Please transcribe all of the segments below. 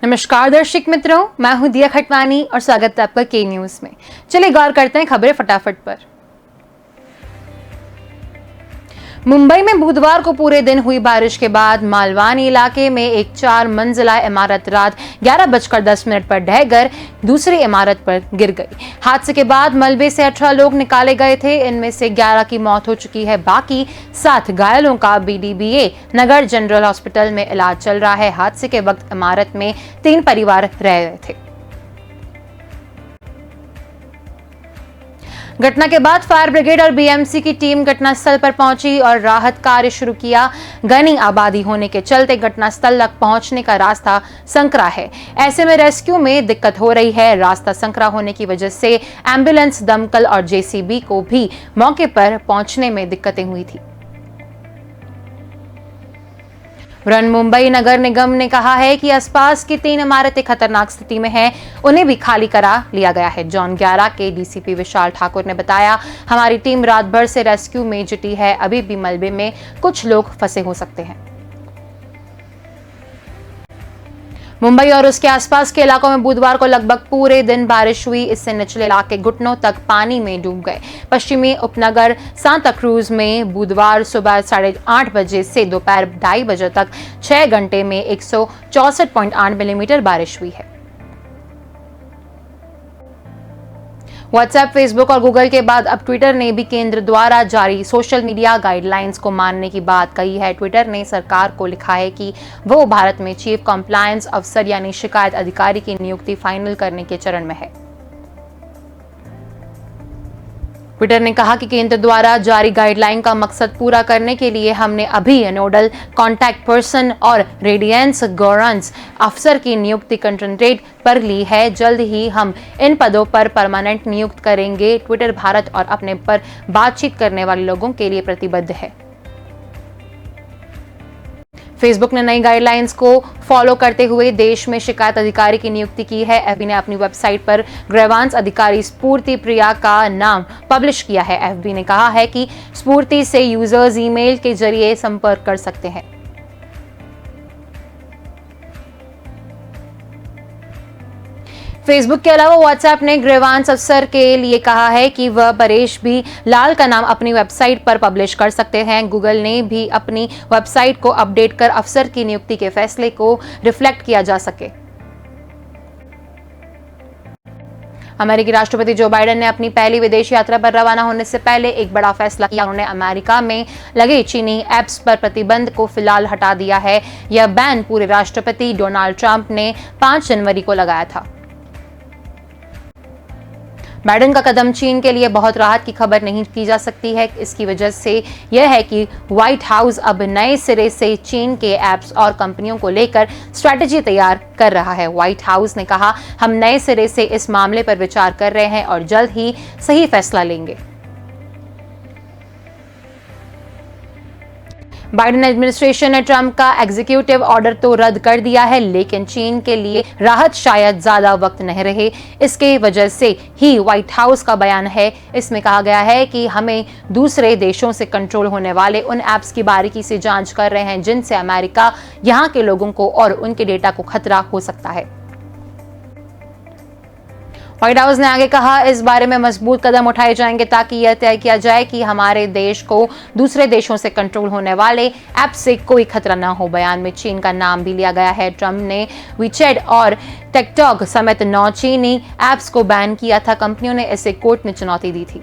नमस्कार दर्शक मित्रों, मैं हूं दिया खटवानी और स्वागत है आपका के न्यूज में। चलिए गौर करते हैं खबरें फटाफट पर। मुंबई में बुधवार को पूरे दिन हुई बारिश के बाद मालवानी इलाके में एक 4 मंजिला इमारत रात 11:10 पर ढहकर दूसरी इमारत पर गिर गई। हादसे के बाद मलबे से 18 लोग निकाले गए थे। इनमें से 11 की मौत हो चुकी है, बाकी 7 घायलों का BDBA नगर जनरल हॉस्पिटल में इलाज चल रहा है। हादसे के वक्त इमारत में 3 परिवार रह रहे थे। घटना के बाद फायर ब्रिगेड और BMC की टीम घटनास्थल पर पहुंची और राहत कार्य शुरू किया। घनी आबादी होने के चलते घटनास्थल तक पहुंचने का रास्ता संकरा है। ऐसे में रेस्क्यू में दिक्कत हो रही है। रास्ता संकरा होने की वजह से एम्बुलेंस, दमकल और JCB को भी मौके पर पहुंचने में दिक्कतें हुई थी। मुंबई नगर निगम ने कहा है कि आसपास की 3 इमारतें खतरनाक स्थिति में हैं, उन्हें भी खाली करा लिया गया है। जॉन 11 के DCP विशाल ठाकुर ने बताया, हमारी टीम रात भर से रेस्क्यू में जुटी है। अभी भी मलबे में कुछ लोग फंसे हो सकते हैं। मुंबई और उसके आसपास के इलाकों में बुधवार को लगभग पूरे दिन बारिश हुई। इससे निचले इलाके घुटनों तक पानी में डूब गए। पश्चिमी उपनगर सांता क्रूज में बुधवार सुबह 8:30 बजे से दोपहर 2:30 बजे तक 6 घंटे में 164.8 मिलीमीटर बारिश हुई है। व्हाट्सएप, फेसबुक और गूगल के बाद अब ट्विटर ने भी केंद्र द्वारा जारी सोशल मीडिया गाइडलाइंस को मानने की बात कही है। ट्विटर ने सरकार को लिखा है कि वो भारत में चीफ कंप्लायंस अफसर यानी शिकायत अधिकारी की नियुक्ति फाइनल करने के चरण में है। ट्विटर ने कहा कि केंद्र द्वारा जारी गाइडलाइन का मकसद पूरा करने के लिए हमने अभी नोडल कॉन्टैक्ट पर्सन और रेडियंस गवर्नेंस अफसर की नियुक्ति कंसंट्रेट पर ली है। जल्द ही हम इन पदों पर परमानेंट नियुक्त करेंगे। ट्विटर भारत और अपने पर बातचीत करने वाले लोगों के लिए प्रतिबद्ध है। फेसबुक ने नई गाइडलाइंस को फॉलो करते हुए देश में शिकायत अधिकारी की नियुक्ति की है। FB ने अपनी वेबसाइट पर ग्रीवांस अधिकारी स्फूर्ति प्रिया का नाम पब्लिश किया है। FB ने कहा है कि स्फूर्ति से यूजर्स ईमेल के जरिए संपर्क कर सकते हैं। फेसबुक के अलावा व्हाट्सएप ने ग्रीवांस अफसर के लिए कहा है कि वह परेश भी लाल का नाम अपनी वेबसाइट पर पब्लिश कर सकते हैं। गूगल ने भी अपनी वेबसाइट को अपडेट कर अफसर की नियुक्ति के फैसले को रिफ्लेक्ट किया जा सके। अमेरिकी राष्ट्रपति जो बाइडेन ने अपनी पहली विदेश यात्रा पर रवाना होने से पहले एक बड़ा फैसला किया। उन्होंने अमेरिका में लगे चीनी ऐप्स पर प्रतिबंध को फिलहाल हटा दिया है। यह बैन पूर्व राष्ट्रपति डोनाल्ड ट्रंप ने 5 जनवरी को लगाया था। बाइडेन का कदम चीन के लिए बहुत राहत की खबर नहीं की जा सकती है। इसकी वजह से यह है कि व्हाइट हाउस अब नए सिरे से चीन के ऐप्स और कंपनियों को लेकर स्ट्रैटेजी तैयार कर रहा है। व्हाइट हाउस ने कहा, हम नए सिरे से इस मामले पर विचार कर रहे हैं और जल्द ही सही फैसला लेंगे। बाइडेन एडमिनिस्ट्रेशन ने ट्रंप का एग्जीक्यूटिव ऑर्डर तो रद्द कर दिया है, लेकिन चीन के लिए राहत शायद ज्यादा वक्त नहीं रहे। इसके वजह से ही व्हाइट हाउस का बयान है। इसमें कहा गया है कि हमें दूसरे देशों से कंट्रोल होने वाले उन ऐप्स की बारीकी से जांच कर रहे हैं जिनसे अमेरिका, यहां के लोगों को और उनके डेटा को खतरा हो सकता है। व्हाइट हाउस ने आगे कहा, इस बारे में मजबूत कदम उठाए जाएंगे ताकि यह तय किया जाए कि हमारे देश को दूसरे देशों से कंट्रोल होने वाले ऐप से कोई खतरा न हो। बयान में चीन का नाम भी लिया गया है। ट्रंप ने वीचैट और टिकटॉक समेत 9 चीनी ऐप्स को बैन किया था। कंपनियों ने इसे कोर्ट में चुनौती दी थी।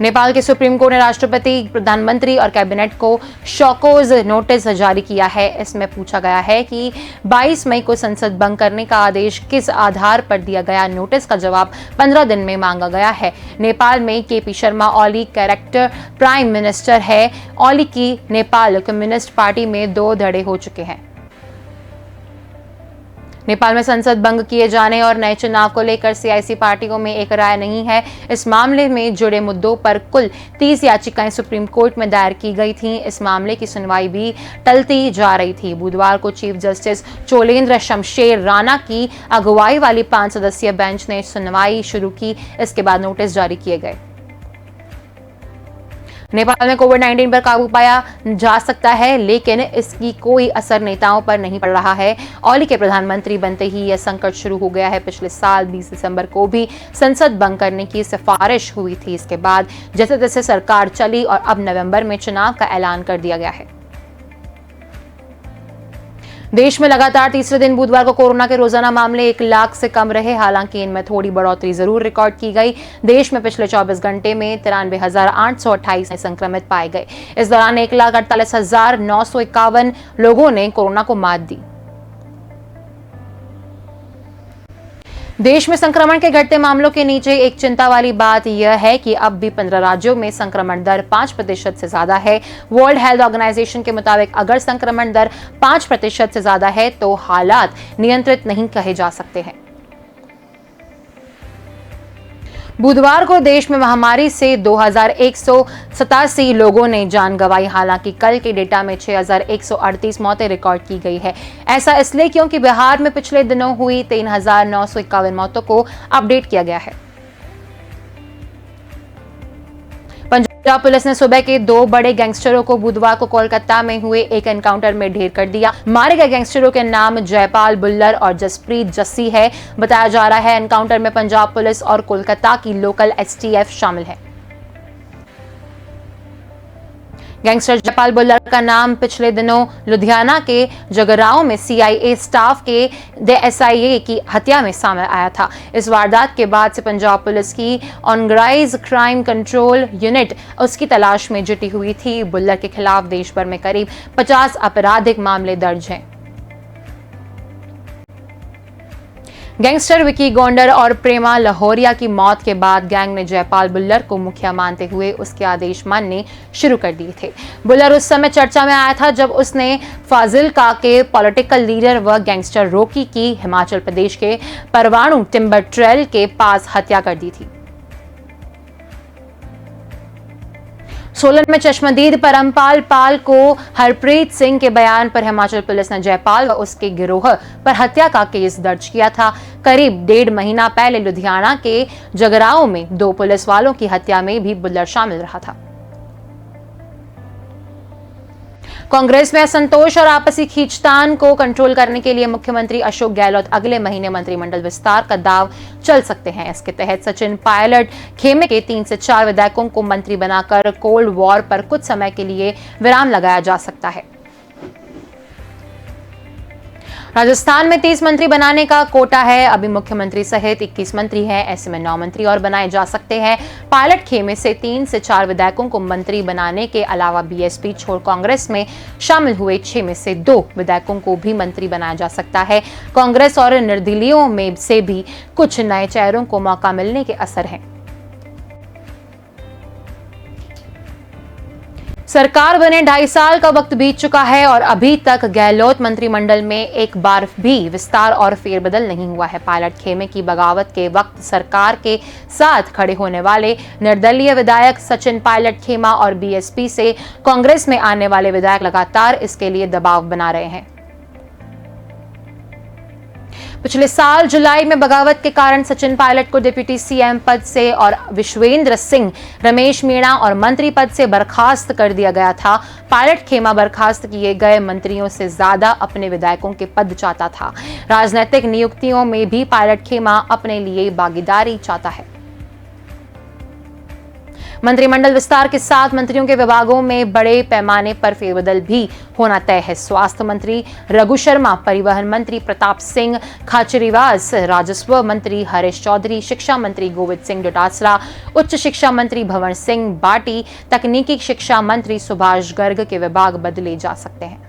नेपाल के सुप्रीम कोर्ट ने राष्ट्रपति, प्रधानमंत्री और कैबिनेट को शोकॉज नोटिस जारी किया है। इसमें पूछा गया है कि 22 मई को संसद भंग करने का आदेश किस आधार पर दिया गया। नोटिस का जवाब 15 दिन में मांगा गया है। नेपाल में KP Sharma Oli character prime minister है। ओली की नेपाल कम्युनिस्ट पार्टी में 2 धड़े हो चुके हैं। नेपाल में संसद भंग किए जाने और नए चुनाव को लेकर सियासी पार्टियों में एक राय नहीं है। इस मामले में जुड़े मुद्दों पर कुल 30 याचिकाएं सुप्रीम कोर्ट में दायर की गई थीं। इस मामले की सुनवाई भी टलती जा रही थी। बुधवार को चीफ जस्टिस चोलेंद्र शमशेर राणा की अगुवाई वाली 5 सदस्यीय बेंच ने सुनवाई शुरू की। इसके बाद नोटिस जारी किए गए। नेपाल में कोविड-19 पर काबू पाया जा सकता है, लेकिन इसकी कोई असर नेताओं पर नहीं पड़ रहा है। ओली के प्रधानमंत्री बनते ही यह संकट शुरू हो गया है। पिछले साल 20 दिसंबर को भी संसद भंग करने की सिफारिश हुई थी। इसके बाद जैसे तैसे सरकार चली और अब नवंबर में चुनाव का ऐलान कर दिया गया है। देश में लगातार तीसरे दिन बुधवार को कोरोना के रोजाना मामले 1 लाख से कम रहे। हालांकि इनमें थोड़ी बढ़ोतरी जरूर रिकॉर्ड की गई। देश में पिछले 24 घंटे में 93,828 संक्रमित पाए गए। इस दौरान 1,48,951 लोगों ने कोरोना को मात दी। देश में संक्रमण के घटते मामलों के नीचे एक चिंता वाली बात यह है कि अब भी 15 राज्यों में संक्रमण दर 5% से ज्यादा है। वर्ल्ड हेल्थ ऑर्गेनाइजेशन के मुताबिक अगर संक्रमण दर 5% से ज्यादा है तो हालात नियंत्रित नहीं कहे जा सकते हैं। बुधवार को देश में महामारी से 2,187 लोगों ने जान गंवाई। हालांकि कल के डेटा में 6,138 मौतें रिकॉर्ड की गई है। ऐसा इसलिए क्योंकि बिहार में पिछले दिनों हुई 3,951 मौतों को अपडेट किया गया है। पंजाब पुलिस ने सुबह के 2 बड़े गैंगस्टरों को बुधवार को कोलकाता में हुए एक एनकाउंटर में ढेर कर दिया। मारे गए गैंगस्टरों के नाम जयपाल बुल्लर और जसप्रीत जस्सी है। बताया जा रहा है एनकाउंटर में पंजाब पुलिस और कोलकाता की लोकल एसटीएफ शामिल है। गैंगस्टर जयपाल बुल्लर का नाम पिछले दिनों लुधियाना के जगराओं में सीआईए स्टाफ के एसआईए की हत्या में सामने आया था। इस वारदात के बाद से पंजाब पुलिस की ऑर्गेनाइज्ड क्राइम कंट्रोल यूनिट उसकी तलाश में जुटी हुई थी। बुल्लर के खिलाफ देश भर में करीब 50 आपराधिक मामले दर्ज हैं। गैंगस्टर विकी गोंडर और प्रेमा लाहौरिया की मौत के बाद गैंग ने जयपाल बुल्लर को मुखिया मानते हुए उसके आदेश मानने शुरू कर दिए थे। बुल्लर उस समय चर्चा में आया था जब उसने फाजिल्का के पॉलिटिकल लीडर व गैंगस्टर रॉकी की हिमाचल प्रदेश के परवाणु टिम्बर ट्रेल के पास हत्या कर दी थी। सोलन में चश्मदीद परमपाल पाल को हरप्रीत सिंह के बयान पर हिमाचल पुलिस ने जयपाल व उसके गिरोह पर हत्या का केस दर्ज किया था। करीब 1.5 महीना पहले लुधियाना के जगराओं में 2 पुलिस वालों की हत्या में भी बुल्लर शामिल रहा था। कांग्रेस में असंतोष और आपसी खींचतान को कंट्रोल करने के लिए मुख्यमंत्री अशोक गहलोत अगले महीने मंत्रिमंडल विस्तार का दाव चल सकते हैं। इसके तहत सचिन पायलट खेमे के 3 से 4 विधायकों को मंत्री बनाकर कोल्ड वॉर पर कुछ समय के लिए विराम लगाया जा सकता है। राजस्थान में 30 मंत्री बनाने का कोटा है। अभी मुख्यमंत्री सहित 21 मंत्री हैं। ऐसे में 9 मंत्री और बनाए जा सकते हैं। पायलट खेमे से 3 से 4 विधायकों को मंत्री बनाने के अलावा बीएसपी छोड़ कांग्रेस में शामिल हुए 6 में से 2 विधायकों को भी मंत्री बनाया जा सकता है। कांग्रेस और निर्दलीयों में से भी कुछ नए चेहरों को मौका मिलने के असर हैं। सरकार बने 2.5 साल का वक्त बीत चुका है और अभी तक गहलोत मंत्रिमंडल में एक बार भी विस्तार और फेरबदल नहीं हुआ है। पायलट खेमे की बगावत के वक्त सरकार के साथ खड़े होने वाले निर्दलीय विधायक सचिन पायलट खेमा और बीएसपी से कांग्रेस में आने वाले विधायक लगातार इसके लिए दबाव बना रहे हैं। पिछले साल जुलाई में बगावत के कारण सचिन पायलट को डिप्टी सीएम पद से और विश्वेंद्र सिंह, रमेश मीणा और मंत्री पद से बर्खास्त कर दिया गया था। पायलट खेमा बर्खास्त किए गए मंत्रियों से ज्यादा अपने विधायकों के पद चाहता था। राजनीतिक नियुक्तियों में भी पायलट खेमा अपने लिए भागीदारी चाहता है। मंत्रिमंडल विस्तार के साथ मंत्रियों के विभागों में बड़े पैमाने पर फेरबदल भी होना तय है। स्वास्थ्य मंत्री रघु शर्मा, परिवहन मंत्री प्रताप सिंह खाचरियावास, राजस्व मंत्री हरीश चौधरी, शिक्षा मंत्री गोविंद सिंह डोटासरा, उच्च शिक्षा मंत्री भंवर सिंह बाटी, तकनीकी शिक्षा मंत्री सुभाष गर्ग के विभाग बदले जा सकते हैं।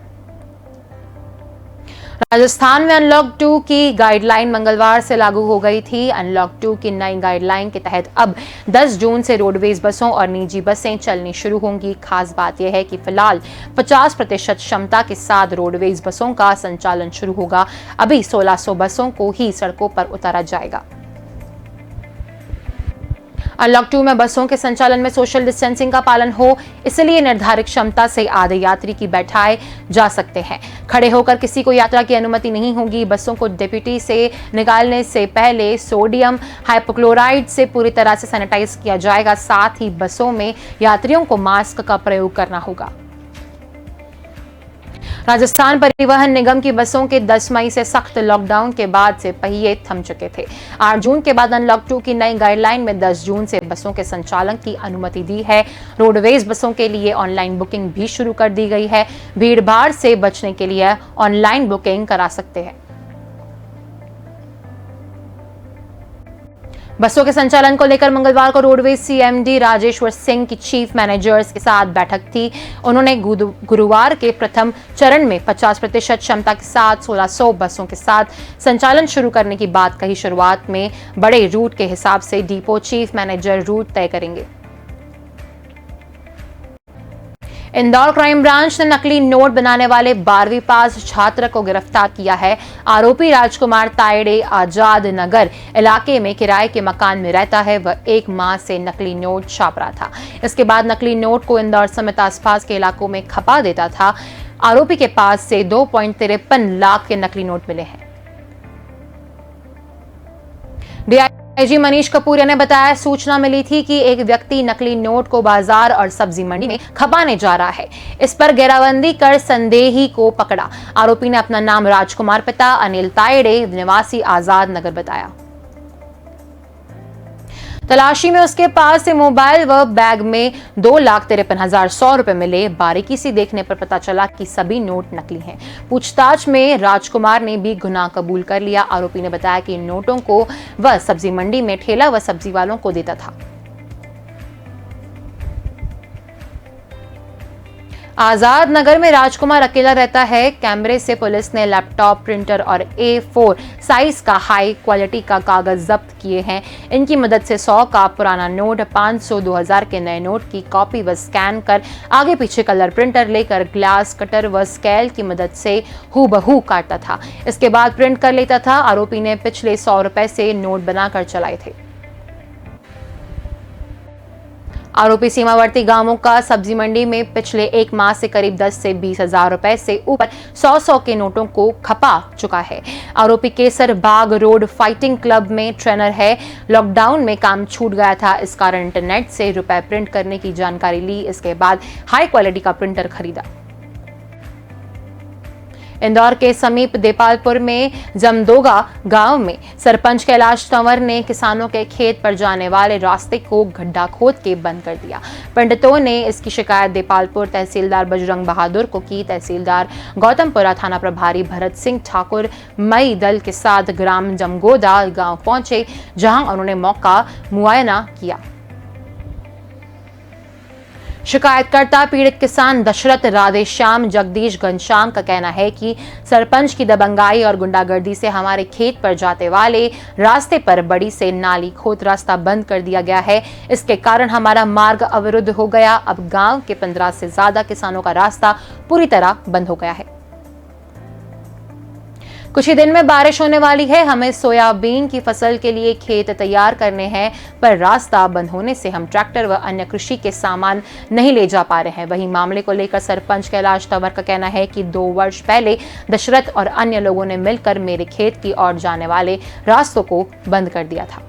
राजस्थान में अनलॉक 2 की गाइडलाइन मंगलवार से लागू हो गई थी। अनलॉक 2 की नई गाइडलाइन के तहत अब 10 जून से रोडवेज बसों और निजी बसें चलनी शुरू होंगी। खास बात यह है कि फिलहाल 50% क्षमता के साथ रोडवेज बसों का संचालन शुरू होगा। अभी 1600 बसों को ही सड़कों पर उतारा जाएगा। अनलॉक 2 में बसों के संचालन में सोशल डिस्टेंसिंग का पालन हो, इसलिए निर्धारित क्षमता से आधे यात्री की बैठाए जा सकते हैं। खड़े होकर किसी को यात्रा की अनुमति नहीं होगी। बसों को डिप्टी से निकालने से पहले सोडियम हाइपोक्लोराइड से पूरी तरह से सैनिटाइज किया जाएगा। साथ ही बसों में यात्रियों को मास्क का प्रयोग करना होगा। राजस्थान परिवहन निगम की बसों के 10 मई से सख्त लॉकडाउन के बाद से पहिए थम चुके थे। 8 जून के बाद अनलॉक 2 की नई गाइडलाइन में 10 जून से बसों के संचालन की अनुमति दी है। रोडवेज बसों के लिए ऑनलाइन बुकिंग भी शुरू कर दी गई है। भीड़ भाड़ से बचने के लिए ऑनलाइन बुकिंग करा सकते हैं। बसों के संचालन को लेकर मंगलवार को रोडवेज सीएमडी राजेश्वर सिंह की चीफ मैनेजर्स के साथ बैठक थी। उन्होंने गुरुवार के प्रथम चरण में 50% क्षमता के साथ 1600 बसों के साथ संचालन शुरू करने की बात कही। शुरुआत में बड़े रूट के हिसाब से डिपो चीफ मैनेजर रूट तय करेंगे। इंदौर क्राइम ब्रांच ने नकली नोट बनाने वाले 12वीं पास छात्र को गिरफ्तार किया है। आरोपी राजकुमार तायड़े आजाद नगर इलाके में किराए के मकान में रहता है। वह 1 माह से नकली नोट छाप रहा था। इसके बाद नकली नोट को इंदौर समेत आसपास के इलाकों में खपा देता था। आरोपी के पास से 2.53 लाख के नकली नोट मिले हैं। डीआईजी मनीष कपूरिया ने बताया, सूचना मिली थी कि एक व्यक्ति नकली नोट को बाजार और सब्जी मंडी में खपाने जा रहा है। इस पर घेराबंदी कर संदेही को पकड़ा। आरोपी ने अपना नाम राजकुमार, पिता अनिल तायड़े, निवासी आजाद नगर बताया। तलाशी में उसके पास से मोबाइल व बैग में 2,53,100 रुपए मिले। बारीकी से देखने पर पता चला कि सभी नोट नकली हैं। पूछताछ में राजकुमार ने भी गुनाह कबूल कर लिया। आरोपी ने बताया कि इन नोटों को वह सब्जी मंडी में ठेला व सब्जी वालों को देता था। आजाद नगर में राजकुमार अकेला रहता है। कैमरे से पुलिस ने लैपटॉप, प्रिंटर और A4 साइज का हाई क्वालिटी का कागज जब्त किए हैं। इनकी मदद से 100 का पुराना नोट, 500, 2000 के नए नोट की कॉपी व स्कैन कर आगे पीछे कलर प्रिंटर लेकर ग्लास कटर व स्केल की मदद से हूबहू काटता था। इसके बाद प्रिंट कर लेता था। आरोपी ने पिछले 100 रुपए से नोट बनाकर चलाए थे। आरोपी सीमावर्ती गांवों का सब्जी मंडी में पिछले 1 माह से करीब 10 से 20 हजार रुपए से ऊपर 100 के नोटों को खपा चुका है। आरोपी केसर बाग रोड फाइटिंग क्लब में ट्रेनर है। लॉकडाउन में काम छूट गया था, इस कारण इंटरनेट से रुपए प्रिंट करने की जानकारी ली। इसके बाद हाई क्वालिटी का प्रिंटर खरीदा। इंदौर के समीप देपालपुर में जमदोगा गांव में सरपंच कैलाश तंवर ने किसानों के खेत पर जाने वाले रास्ते को गड्ढा खोद के बंद कर दिया। पंडितों ने इसकी शिकायत देपालपुर तहसीलदार बजरंग बहादुर को की। तहसीलदार गौतमपुरा थाना प्रभारी भरत सिंह ठाकुर मई दल के साथ ग्राम जमगोदा गांव पहुंचे, जहां उन्होंने मौका मुआयना किया। शिकायतकर्ता पीड़ित किसान दशरथ राधेश्याम जगदीश घनश्याम का कहना है कि सरपंच की दबंगाई और गुंडागर्दी से हमारे खेत पर जाते वाले रास्ते पर बड़ी से नाली खोद रास्ता बंद कर दिया गया है। इसके कारण हमारा मार्ग अवरुद्ध हो गया। अब गांव के 15 से ज्यादा किसानों का रास्ता पूरी तरह बंद हो गया है। कुछ ही दिन में बारिश होने वाली है। हमें सोयाबीन की फसल के लिए खेत तैयार करने हैं, पर रास्ता बंद होने से हम ट्रैक्टर व अन्य कृषि के सामान नहीं ले जा पा रहे हैं। वहीं मामले को लेकर सरपंच कैलाश तंवर का कहना है कि 2 वर्ष पहले दशरथ और अन्य लोगों ने मिलकर मेरे खेत की ओर जाने वाले रास्तों को बंद कर दिया था,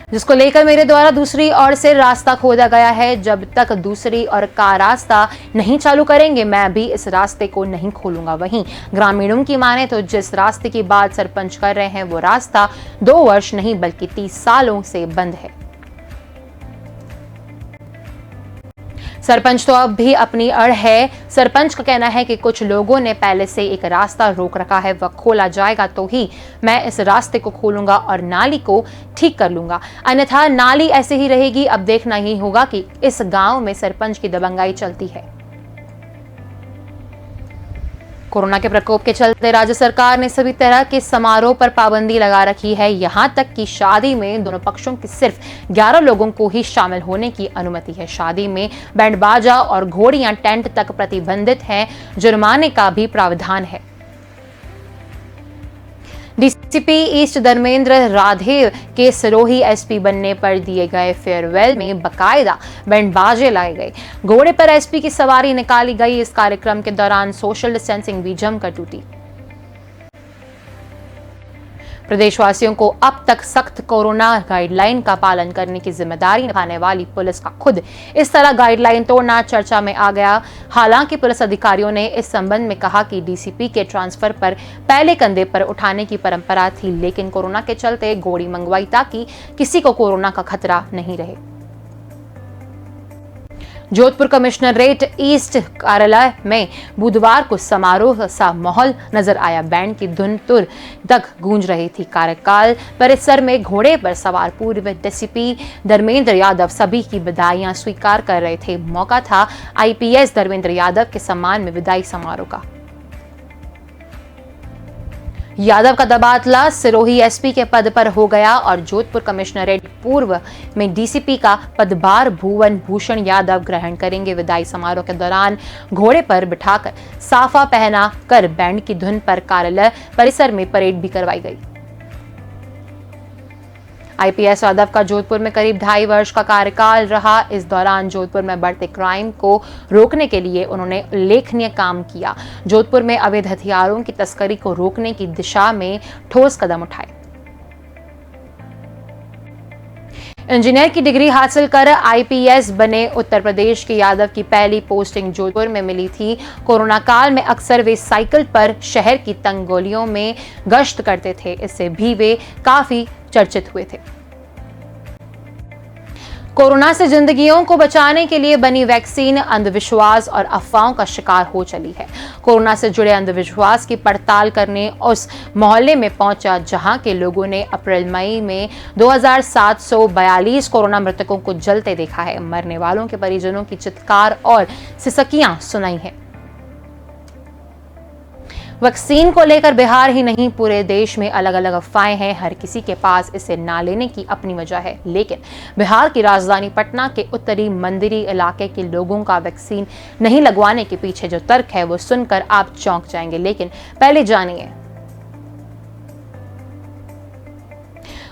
जिसको लेकर मेरे द्वारा दूसरी ओर से रास्ता खोदा गया है। जब तक दूसरी ओर का रास्ता नहीं चालू करेंगे, मैं भी इस रास्ते को नहीं खोलूंगा। वहीं ग्रामीणों की माने तो जिस रास्ते की बात सरपंच कर रहे हैं वो रास्ता 2 वर्ष नहीं बल्कि 30 सालों से बंद है। सरपंच तो अब भी अपनी अड़ है। सरपंच का कहना है कि कुछ लोगों ने पहले से एक रास्ता रोक रखा है, वह खोला जाएगा तो ही मैं इस रास्ते को खोलूंगा और नाली को ठीक कर लूंगा, अन्यथा नाली ऐसे ही रहेगी। अब देखना ही होगा कि इस गांव में सरपंच की दबंगाई चलती है। कोरोना के प्रकोप के चलते राज्य सरकार ने सभी तरह के समारोह पर पाबंदी लगा रखी है। यहां तक कि शादी में दोनों पक्षों के सिर्फ 11 लोगों को ही शामिल होने की अनुमति है। शादी में बैंड बाजा और घोड़ियां टेंट तक प्रतिबंधित हैं। जुर्माने का भी प्रावधान है। डीसीपी ईस्ट धर्मेंद्र राधेव के सिरोही एसपी बनने पर दिए गए फेयरवेल में बकायदा बैंड बाजे लाए गए। घोड़े पर एसपी की सवारी निकाली गई। इस कार्यक्रम के दौरान सोशल डिस्टेंसिंग भी जमकर टूटी। प्रदेशवासियों को अब तक सख्त कोरोना गाइडलाइन का पालन करने की जिम्मेदारी निभाने वाली पुलिस का खुद इस तरह गाइडलाइन तोड़ना चर्चा में आ गया। हालांकि पुलिस अधिकारियों ने इस संबंध में कहा कि डीसीपी के ट्रांसफर पर पहले कंधे पर उठाने की परंपरा थी, लेकिन कोरोना के चलते घोड़ी मंगवाई ताकि किसी को कोरोना का खतरा नहीं रहे। जोधपुर कमिश्नरेट ईस्ट कार्यालय में बुधवार को समारोह सा माहौल नजर आया। बैंड की धुन तुर तक गूंज रही थी। कार्यकाल परिसर में घोड़े पर सवार पूर्व डीसीपी धर्मेंद्र यादव सभी की बधाइयां स्वीकार कर रहे थे। मौका था आईपीएस धर्मेंद्र यादव के सम्मान में विदाई समारोह का। यादव का तबादला सिरोही एसपी के पद पर हो गया और जोधपुर कमिश्नरेट पूर्व में डीसीपी का पदभार भुवन भूषण यादव ग्रहण करेंगे। विदाई समारोह के दौरान घोड़े पर बिठाकर साफा पहना कर बैंड की धुन पर कार्यालय परिसर में परेड भी करवाई गई। आईपीएस यादव का जोधपुर में करीब 2.5 वर्ष का कार्यकाल रहा। इस दौरान जोधपुर में बढ़ते क्राइम को रोकने के लिए उन्होंने उल्लेखनीय काम किया। जोधपुर में अवैध हथियारों की तस्करी को रोकने की दिशा में ठोस कदम उठाए। इंजीनियर की डिग्री हासिल कर आईपीएस बने उत्तर प्रदेश के यादव की पहली पोस्टिंग जोधपुर में मिली थी। कोरोना काल में अक्सर वे साइकिल पर शहर की तंग गलियों में गश्त करते थे। इससे भी वे काफी चर्चित हुए थे। कोरोना से जिंदगियों को बचाने के लिए बनी वैक्सीन अंधविश्वास और अफवाहों का शिकार हो चली है। कोरोना से जुड़े अंधविश्वास की पड़ताल करने उस मोहल्ले में पहुंचा जहां के लोगों ने अप्रैल मई में 2742 कोरोना मृतकों को जलते देखा है। मरने वालों के परिजनों की चित्कार और सिसकियां सुनाई है। वैक्सीन को लेकर बिहार ही नहीं पूरे देश में अलग अलग अफवाहें हैं। हर किसी के पास इसे ना लेने की अपनी वजह है, लेकिन बिहार की राजधानी पटना के उत्तरी मंदिरी इलाके के लोगों का वैक्सीन नहीं लगवाने के पीछे जो तर्क है वो सुनकर आप चौंक जाएंगे। लेकिन पहले जानिए।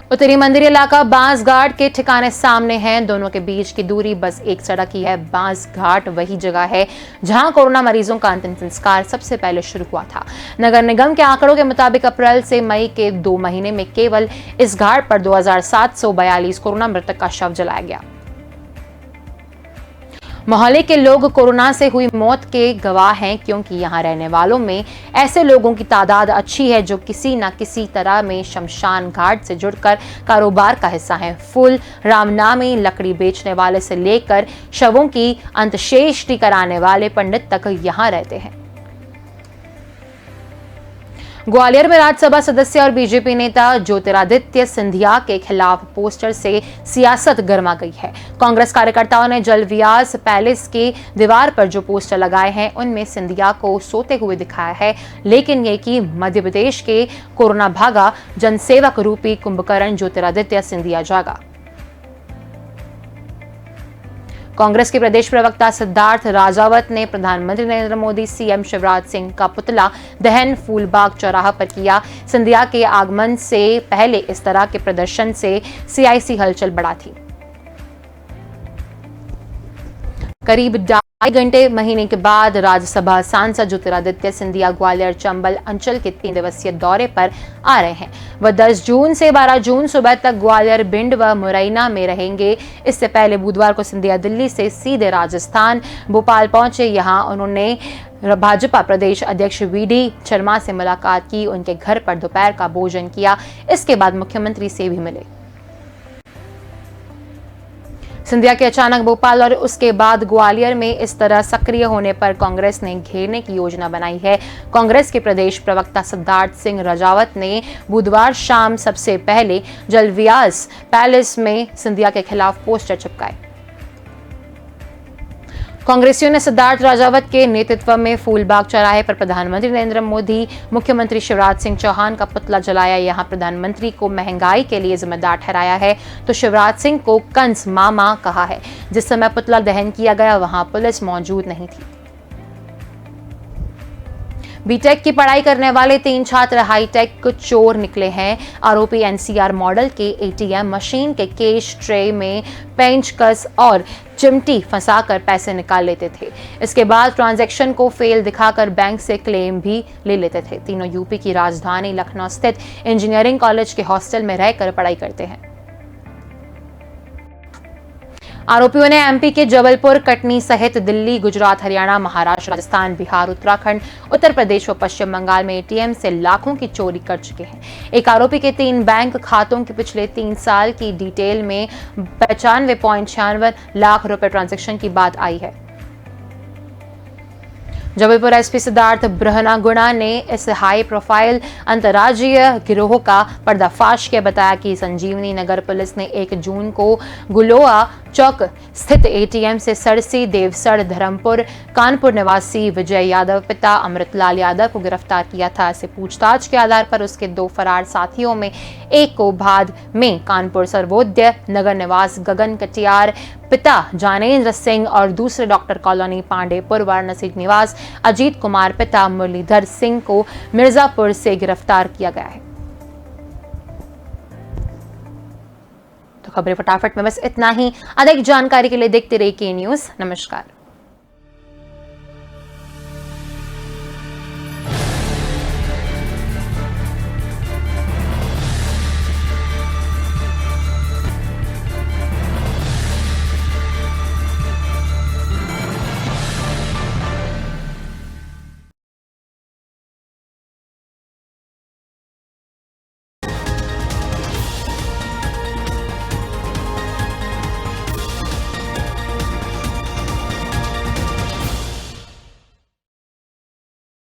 उत्तरी मंदिर इलाका बांस घाट के ठिकाने सामने हैं। दोनों के बीच की दूरी बस एक सड़क ही है। बांस घाट वही जगह है जहां कोरोना मरीजों का अंतिम संस्कार सबसे पहले शुरू हुआ था। नगर निगम के आंकड़ों के मुताबिक अप्रैल से मई के 2 महीने में केवल इस घाट पर 2742 कोरोना मृतक का शव जलाया गया। मोहल्ले के लोग कोरोना से हुई मौत के गवाह हैं, क्योंकि यहां रहने वालों में ऐसे लोगों की तादाद अच्छी है जो किसी न किसी तरह में शमशान घाट से जुड़कर कारोबार का हिस्सा हैं। फूल, रामनामी, लकड़ी बेचने वाले से लेकर शवों की अंत्येष्टि कराने वाले पंडित तक यहां रहते हैं। ग्वालियर में राज्यसभा सदस्य और बीजेपी नेता ज्योतिरादित्य सिंधिया के खिलाफ पोस्टर से सियासत गर्मा गई है। कांग्रेस कार्यकर्ताओं ने जलव्यास पैलेस की दीवार पर जो पोस्टर लगाए हैं उनमें सिंधिया को सोते हुए दिखाया है, लेकिन ये कि मध्य प्रदेश के कोरोना भागा जनसेवक रूपी कुंभकर्ण ज्योतिरादित्य सिंधिया जागा। कांग्रेस के प्रदेश प्रवक्ता सिद्धार्थ राजावत ने प्रधानमंत्री नरेंद्र मोदी, सीएम शिवराज सिंह का पुतला दहन फूलबाग चौराहा पर किया। सिंधिया के आगमन से पहले इस तरह के प्रदर्शन से सियासी हलचल बढ़ा थी। करीब 2.5 घंटे महीने के बाद राज्यसभा सांसद ज्योतिरादित्य सिंधिया ग्वालियर चंबल अंचल के 3 दिवसीय दौरे पर आ रहे हैं। वह 10 जून से 12 जून सुबह तक ग्वालियर, भिंड व मुरैना में रहेंगे। इससे पहले बुधवार को सिंधिया दिल्ली से सीधे राजस्थान भोपाल पहुंचे। यहां उन्होंने भाजपा प्रदेश अध्यक्ष वीडी शर्मा से मुलाकात की, उनके घर पर दोपहर का भोजन किया। इसके बाद मुख्यमंत्री से भी मिले। सिंधिया के अचानक भोपाल और उसके बाद ग्वालियर में इस तरह सक्रिय होने पर कांग्रेस ने घेरने की योजना बनाई है। कांग्रेस के प्रदेश प्रवक्ता सिद्धार्थ सिंह राजावत ने बुधवार शाम सबसे पहले जलव्यास पैलेस में सिंधिया के खिलाफ पोस्टर चिपकाए। कांग्रेसियों ने सिद्धार्थ राजावत के नेतृत्व में फूलबाग चौराहे पर प्रधानमंत्री नरेंद्र मोदी, मुख्यमंत्री शिवराज सिंह चौहान का पुतला जलाया। यहां प्रधानमंत्री को महंगाई के लिए जिम्मेदार ठहराया है तो शिवराज सिंह को कंस मामा कहा है। जिस समय पुतला दहन किया गया वहां पुलिस मौजूद नहीं थी। बीटेक की पढ़ाई करने वाले 3 छात्र हाईटेक चोर निकले हैं। आरोपी एनसीआर मॉडल के एटीएम मशीन के कैश ट्रे में पेंचकस और चिमटी फंसाकर पैसे निकाल लेते थे। इसके बाद ट्रांजैक्शन को फेल दिखाकर बैंक से क्लेम भी ले लेते थे। तीनों यूपी की राजधानी लखनऊ स्थित इंजीनियरिंग कॉलेज के हॉस्टल में रहकर पढ़ाई करते हैं। आरोपियों ने एमपी के जबलपुर, कटनी सहित दिल्ली, गुजरात, हरियाणा, महाराष्ट्र, राजस्थान, बिहार, उत्तराखंड, उत्तर प्रदेश व पश्चिम बंगाल में एटीएम से लाखों की चोरी कर चुके हैं। एक आरोपी के 3 बैंक खातों के पिछले 3 साल की डिटेल में 95.96 लाख रुपए ट्रांजैक्शन की बात आई है। जबलपुर एसपी सिद्धार्थ ब्रह्मगुणा ने इस हाई प्रोफाइल अंतर्राज्यीय गिरोह का पर्दाफाश किया। बताया कि संजीवनी नगर पुलिस ने 1 जून को गुलोआ चौक स्थित एटीएम से सरसी देवसर धर्मपुर कानपुर निवासी विजय यादव पिता अमृतलाल यादव को गिरफ्तार किया था। ऐसे पूछताछ के आधार पर उसके 2 फरार साथियों में एक को बाद में कानपुर सर्वोदय नगर निवास गगन कटियार पिता जानेन्द्र सिंह और दूसरे डॉक्टर कॉलोनी पांडेपुर वाराणसी निवास अजीत कुमार पिता मुरलीधर सिंह को मिर्जापुर से गिरफ्तार किया गया है। तो खबरें फटाफट में बस इतना ही। अधिक जानकारी के लिए देखते रहिए के न्यूज़। नमस्कार।